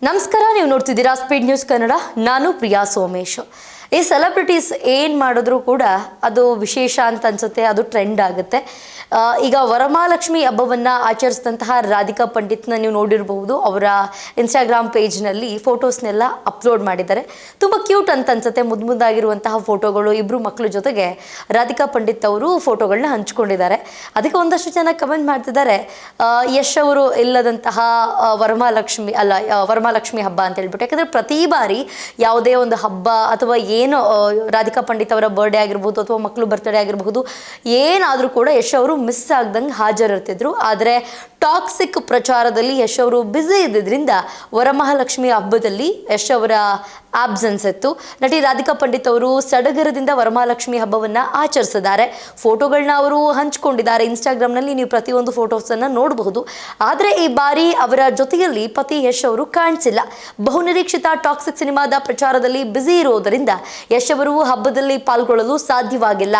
ನಮಸ್ಕಾರ, ನೀವು ನೋಡ್ತಿದ್ದೀರಾ ಸ್ಪೀಡ್ ನ್ಯೂಸ್ ಕನ್ನಡ. ನಾನು ಪ್ರಿಯಾ ಸೋಮೇಶ್. ಈ ಸೆಲೆಬ್ರಿಟೀಸ್ ಏನು ಮಾಡಿದ್ರು ಕೂಡ ಅದು ವಿಶೇಷ ಅಂತ ಅನ್ಸುತ್ತೆ, ಅದು ಟ್ರೆಂಡ್ ಆಗುತ್ತೆ. ಈಗ ವರಮಹಾಲಕ್ಷ್ಮಿ ಹಬ್ಬವನ್ನು ಆಚರಿಸಿದಂತಹ ರಾಧಿಕಾ ಪಂಡಿತ್ನ ನೀವು ನೋಡಿರಬಹುದು. ಅವರ ಇನ್ಸ್ಟಾಗ್ರಾಮ್ ಪೇಜ್ನಲ್ಲಿ ಫೋಟೋಸ್ನೆಲ್ಲ ಅಪ್ಲೋಡ್ ಮಾಡಿದ್ದಾರೆ. ತುಂಬ ಕ್ಯೂಟ್ ಅಂತ ಅನ್ಸುತ್ತೆ, ಮುದ್ದಾಗಿರುವಂತಹ ಫೋಟೋಗಳು. ಇಬ್ಬರು ಮಕ್ಕಳ ಜೊತೆಗೆ ರಾಧಿಕಾ ಪಂಡಿತ್ ಅವರು ಫೋಟೋಗಳನ್ನ ಹಂಚ್ಕೊಂಡಿದ್ದಾರೆ. ಅದಕ್ಕೆ ಒಂದಷ್ಟು ಜನ ಕಮೆಂಟ್ ಮಾಡ್ತಿದ್ದಾರೆ, ಯಶ್ ಅವರು ಇಲ್ಲದಂತಹ ವರಮಹಾಲಕ್ಷ್ಮಿ ಹಬ್ಬ ಅಂತ ಹೇಳ್ಬಿಟ್ಟು. ಯಾಕಂದರೆ ಪ್ರತಿ ಬಾರಿ ಯಾವುದೇ ಒಂದು ಹಬ್ಬ ಅಥವಾ ಏನು ರಾಧಿಕಾ ಪಂಡಿತ್ ಅವರ ಬರ್ಡೇ ಆಗಿರ್ಬೋದು ಅಥವಾ ಮಕ್ಕಳು ಬರ್ತ್ಡೇ ಆಗಿರಬಹುದು, ಏನಾದರೂ ಕೂಡ ಯಶ್ ಅವರು ಮಿಸ್ ಆಗ್ದಂಗೆ ಹಾಜರಿರ್ತಿದ್ರು. ಆದರೆ ಟಾಕ್ಸಿಕ್ ಪ್ರಚಾರದಲ್ಲಿ ಯಶ್ ಅವರು ಬ್ಯುಸಿ ಇದ್ದಿದ್ದರಿಂದ ವರಮಹಾಲಕ್ಷ್ಮಿ ಹಬ್ಬದಲ್ಲಿ ಯಶ್ ಅವರ ಆಬ್ಸೆನ್ಸ್ ಇತ್ತು. ನಟಿ ರಾಧಿಕಾ ಪಂಡಿತ್ ಅವರು ಸಡಗರದಿಂದ ವರಮಹಾಲಕ್ಷ್ಮಿ ಹಬ್ಬವನ್ನು ಆಚರಿಸಿದ್ದಾರೆ. ಫೋಟೋಗಳನ್ನ ಅವರು ಹಂಚಿಕೊಂಡಿದ್ದಾರೆ ಇನ್ಸ್ಟಾಗ್ರಾಮ್ನಲ್ಲಿ. ನೀವು ಪ್ರತಿಯೊಂದು ಫೋಟೋಸನ್ನು ನೋಡಬಹುದು. ಆದರೆ ಈ ಬಾರಿ ಅವರ ಜೊತೆಯಲ್ಲಿ ಪತಿ ಯಶ್ ಅವರು ಕಾಣಿಸಿಲ್ಲ. ಬಹುನಿರೀಕ್ಷಿತ ಟಾಕ್ಸಿಕ್ ಸಿನಿಮಾದ ಪ್ರಚಾರದಲ್ಲಿ ಬ್ಯುಸಿ ಇರುವುದರಿಂದ ಯಶ್ ಅವರು ಹಬ್ಬದಲ್ಲಿ ಪಾಲ್ಗೊಳ್ಳಲು ಸಾಧ್ಯವಾಗಿಲ್ಲ.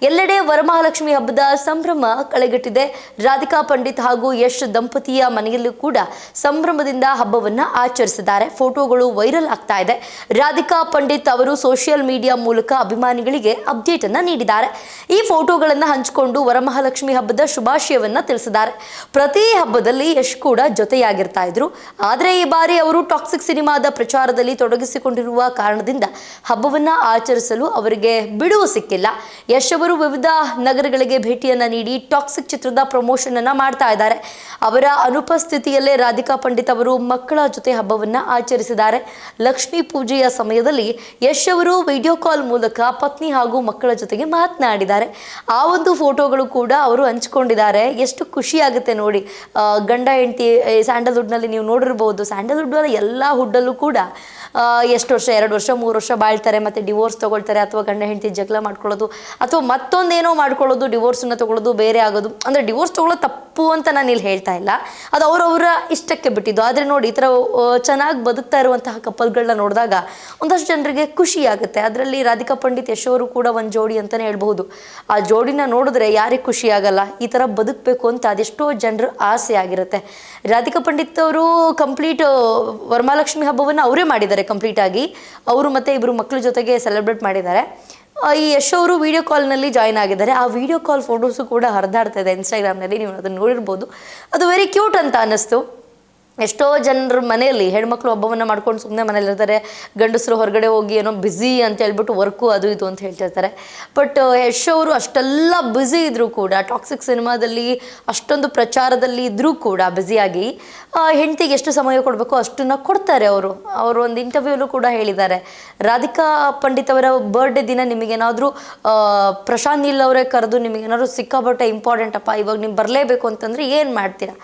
ಎಲ್ಲೆಡೆ ವರಮಹಾಲಕ್ಷ್ಮಿ ಹಬ್ಬದ ಸಂಭ್ರಮ ಕಳೆಗಟ್ಟಿದೆ. ರಾಧಿಕಾ ಪಂಡಿತ್ ಹಾಗೂ ಯಶ್ ದಂಪತಿಯ ಮನೆಯಲ್ಲೂ ಕೂಡ ಸಂಭ್ರಮದಿಂದ ಹಬ್ಬವನ್ನು ಆಚರಿಸಿದ್ದಾರೆ. ಫೋಟೋಗಳು ವೈರಲ್ ಆಗ್ತಾ ಇದೆ. ರಾಧಿಕಾ ಪಂಡಿತ್ ಅವರು ಸೋಷಿಯಲ್ ಮೀಡಿಯಾ ಮೂಲಕ ಅಭಿಮಾನಿಗಳಿಗೆ ಅಪ್ಡೇಟ್ ಅನ್ನ ನೀಡಿದ್ದಾರೆ. ಈ ಫೋಟೋಗಳನ್ನು ಹಂಚಿಕೊಂಡು ವರಮಹಾಲಕ್ಷ್ಮಿ ಹಬ್ಬದ ಶುಭಾಶಯವನ್ನ ತಿಳಿಸಿದ್ದಾರೆ. ಪ್ರತಿ ಹಬ್ಬದಲ್ಲಿ ಯಶ್ ಕೂಡ ಜೊತೆಯಾಗಿರ್ತಾ ಇದ್ರು. ಆದರೆ ಈ ಬಾರಿ ಅವರು ಟಾಕ್ಸಿಕ್ ಸಿನಿಮಾದ ಪ್ರಚಾರದಲ್ಲಿ ತೊಡಗಿಸಿಕೊಂಡಿರುವ ಕಾರಣದಿಂದ ಹಬ್ಬವನ್ನ ಆಚರಿಸಲು ಅವರಿಗೆ ಬಿಡುವು ಸಿಕ್ಕಿಲ್ಲ. ಯಶ್ ಅವರು ವಿವಿಧ ನಗರಗಳಿಗೆ ಭೇಟಿಯನ್ನ ನೀಡಿ ಟಾಕ್ಸಿಕ್ ಚಿತ್ರದ ಪ್ರಮೋಷನ್ ಅನ್ನ ಮಾಡ್ತಾ ಇದ್ದಾರೆ. ಅವರ ಅನುಪಸ್ಥಿತಿಯಲ್ಲೇ ರಾಧಿಕಾ ಪಂಡಿತ್ ಅವರು ಮಕ್ಕಳ ಜೊತೆ ಹಬ್ಬವನ್ನ ಆಚರಿಸಿದ್ದಾರೆ. ಲಕ್ಷ್ಮೀ ಪೂಜೆಯ ಸಮಯದಲ್ಲಿ ಯಶ್ ಅವರು ವಿಡಿಯೋ ಕಾಲ್ ಮೂಲಕ ಪತ್ನಿ ಹಾಗೂ ಮಕ್ಕಳ ಜೊತೆಗೆ ಮಾತನಾಡಿದ್ದಾರೆ. ಆ ಒಂದು ಫೋಟೋಗಳು ಕೂಡ ಅವರು ಹಂಚಿಕೊಂಡಿದ್ದಾರೆ. ಎಷ್ಟು ಖುಷಿ ಆಗುತ್ತೆ ನೋಡಿ. ಗಂಡ ಹೆಂಡತಿ ಸ್ಯಾಂಡಲ್ವುಡ್ನಲ್ಲಿ ನೀವು ನೋಡಿರ್ಬೋದು. ಸ್ಯಾಂಡಲ್ವುಡ್ ಎಲ್ಲ ಹುಡ್ಡಲ್ಲೂ ಕೂಡ ಎಷ್ಟು ವರ್ಷ, 2 ವರ್ಷ 3 ವರ್ಷ ಬಾಳ್ತಾರೆ, ಮತ್ತೆ ಡಿವೋರ್ಸ್ ತಗೊಳ್ತಾರೆ, ಅಥವಾ ಗಂಡ ಹೆಂಡತಿ ಜಗಳ ಮಾಡ್ಕೊಳ್ಳೋದು, ಅಥವಾ ಮತ್ತೊಂದೇನೋ ಮಾಡ್ಕೊಳ್ಳೋದು, ಡಿವೋರ್ಸನ್ನು ತಗೊಳ್ಳೋದು, ಬೇರೆ ಆಗೋದು. ಅಂದರೆ ಡಿವೋರ್ಸ್ ತಗೊಳ್ಳೋದು ತಪ್ಪು ಅಂತ ನಾನು ಇಲ್ಲಿ ಹೇಳ್ತಾ ಇಲ್ಲ, ಅದು ಅವರವರ ಇಷ್ಟಕ್ಕೆ ಬಿಟ್ಟಿದ್ದು. ಆದರೆ ನೋಡಿ, ಈ ಥರ ಚೆನ್ನಾಗಿ ಬದುಕ್ತಾ ಇರುವಂತಹ ಕಪಲ್ಗಳನ್ನ ನೋಡಿದಾಗ ಒಂದಷ್ಟು ಜನರಿಗೆ ಖುಷಿ ಆಗುತ್ತೆ. ಅದರಲ್ಲಿ ರಾಧಿಕಾ ಪಂಡಿತ್ ಯಶ್ ಅವರು ಕೂಡ ಒಂದು ಜೋಡಿ ಅಂತಲೇ ಹೇಳ್ಬಹುದು. ಆ ಜೋಡಿನ ನೋಡಿದ್ರೆ ಯಾರಿಗೆ ಖುಷಿ ಆಗಲ್ಲ? ಈ ಥರ ಬದುಕಬೇಕು ಅಂತ ಅದೆಷ್ಟೋ ಜನರ ಆಸೆ ಆಗಿರುತ್ತೆ. ರಾಧಿಕಾ ಪಂಡಿತ್ ಅವರು ಕಂಪ್ಲೀಟ್ ವರಮಹಾಲಕ್ಷ್ಮಿ ಹಬ್ಬವನ್ನು ಅವರೇ ಮಾಡಿದ್ದಾರೆ ಕಂಪ್ಲೀಟ್ ಆಗಿ. ಅವರು ಮತ್ತೆ ಇಬ್ಬರು ಮಕ್ಕಳ ಜೊತೆಗೆ ಸೆಲೆಬ್ರೇಟ್ ಮಾಡಿದ್ದಾರೆ. ಈ ಯಶ್ ಅವರು ವಿಡಿಯೋ ಕಾಲ್ನಲ್ಲಿ ಜಾಯ್ನ್ ಆಗಿದ್ದಾರೆ. ಆ ವಿಡಿಯೋ ಕಾಲ್ ಫೋಟೋಸು ಕೂಡ ಹರಿದಾಡ್ತಾ ಇದೆ ಇನ್ಸ್ಟಾಗ್ರಾಮ್ನಲ್ಲಿ. ನೀವು ಅದನ್ನು ನೋಡಿರ್ಬೋದು. ಅದು ವೆರಿ ಕ್ಯೂಟ್ ಅಂತ ಅನ್ನಿಸ್ತು. ಎಷ್ಟೋ ಜನರ ಮನೆಯಲ್ಲಿ ಹೆಣ್ಮಕ್ಳು ಹಬ್ಬವನ್ನು ಮಾಡ್ಕೊಂಡು ಸುಮ್ಮನೆ ಮನೇಲಿರ್ತಾರೆ. ಗಂಡಸರು ಹೊರಗಡೆ ಹೋಗಿ ಏನೋ ಬ್ಯುಸಿ ಅಂತ ಹೇಳ್ಬಿಟ್ಟು ವರ್ಕು ಅದು ಇದು ಅಂತ ಹೇಳ್ತಿರ್ತಾರೆ. ಬಟ್ ಯಶ್ ಅವರು ಅಷ್ಟೆಲ್ಲ ಬ್ಯುಸಿ ಇದ್ದರೂ ಕೂಡ, ಟಾಕ್ಸಿಕ್ ಸಿನಿಮಾದಲ್ಲಿ ಅಷ್ಟೊಂದು ಪ್ರಚಾರದಲ್ಲಿ ಇದ್ದರೂ ಕೂಡ ಬ್ಯುಸಿಯಾಗಿ ಹೆಂಡತಿಗೆ ಎಷ್ಟು ಸಮಯ ಕೊಡಬೇಕು ಅಷ್ಟನ್ನು ಕೊಡ್ತಾರೆ. ಅವರು ಒಂದು ಇಂಟರ್ವ್ಯೂಲು ಕೂಡ ಹೇಳಿದ್ದಾರೆ, ರಾಧಿಕಾ ಪಂಡಿತ್ ಅವರ ಬರ್ಡೇ ದಿನ ನಿಮಗೇನಾದರೂ ಪ್ರಶಾಂತ್ ನೀಲ್ ಅವರೇ ಕರೆದು ನಿಮಗೇನಾದ್ರು ಸಿಕ್ಕಾಪಟ್ಟೆ ಇಂಪಾರ್ಟೆಂಟ್ ಅಪ್ಪ, ಇವಾಗ ನೀವು ಬರಲೇಬೇಕು ಅಂತಂದರೆ ಏನು ಮಾಡ್ತೀರಾ?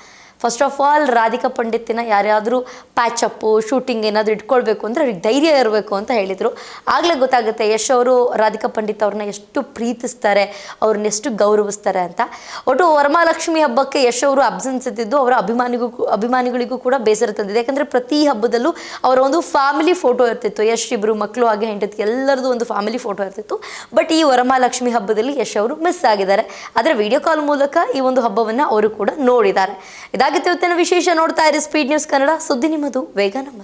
ಫಸ್ಟ್ ಆಫ್ ಆಲ್ ರಾಧಿಕಾ ಪಂಡಿತ್ತಿನ ಯಾರ್ಯಾದರೂ ಪ್ಯಾಚಪ್ಪು, ಶೂಟಿಂಗ್ ಏನಾದರೂ ಇಟ್ಕೊಳ್ಬೇಕು ಅಂದರೆ ಅವ್ರಿಗೆ ಧೈರ್ಯ ಇರಬೇಕು ಅಂತ ಹೇಳಿದರು. ಆಗಲೇ ಗೊತ್ತಾಗುತ್ತೆ ಯಶ್ ಅವರು ರಾಧಿಕಾ ಪಂಡಿತ್ ಅವ್ರನ್ನ ಎಷ್ಟು ಪ್ರೀತಿಸ್ತಾರೆ, ಅವ್ರನ್ನ ಎಷ್ಟು ಗೌರವಿಸ್ತಾರೆ ಅಂತ. ಒಟ್ಟು ವರಮಹಾಲಕ್ಷ್ಮಿ ಹಬ್ಬಕ್ಕೆ ಯಶ್ ಅವರು ಅಬ್ಸೆನ್ಸ್ ಇದ್ದಿದ್ದು ಅವರ ಅಭಿಮಾನಿಗಳಿಗೂ ಕೂಡ ಬೇಸರ ತಂದಿದೆ. ಯಾಕಂದರೆ ಪ್ರತಿ ಹಬ್ಬದಲ್ಲೂ ಅವರ ಒಂದು ಫ್ಯಾಮಿಲಿ ಫೋಟೋ ಇರ್ತಿತ್ತು. ಯಶ್ ಇಬ್ಬರು ಮಕ್ಕಳು ಹಾಗೆ ಹೆಂಡತಿ ಎಲ್ಲರದ್ದು ಒಂದು ಫ್ಯಾಮಿಲಿ ಫೋಟೋ ಇರ್ತಿತ್ತು. ಬಟ್ ಈ ವರಮಹಾಲಕ್ಷ್ಮಿ ಹಬ್ಬದಲ್ಲಿ ಯಶ್ ಅವರು ಮಿಸ್ ಆಗಿದ್ದಾರೆ. ಆದರೆ ವಿಡಿಯೋ ಕಾಲ್ ಮೂಲಕ ಈ ಒಂದು ಹಬ್ಬವನ್ನು ಅವರು ಕೂಡ ನೋಡಿದ್ದಾರೆ. ಇದಾಗಿತ್ತು ಇವತ್ತಿನ ವಿಶೇಷ. ನೋಡ್ತಾ ಇರಿ ಸ್ಪೀಡ್ ನ್ಯೂಸ್ ಕನ್ನಡ. ಸುದ್ದಿ ನಿಮ್ಮದು, ವೇಗ ನಮ್ಮದು.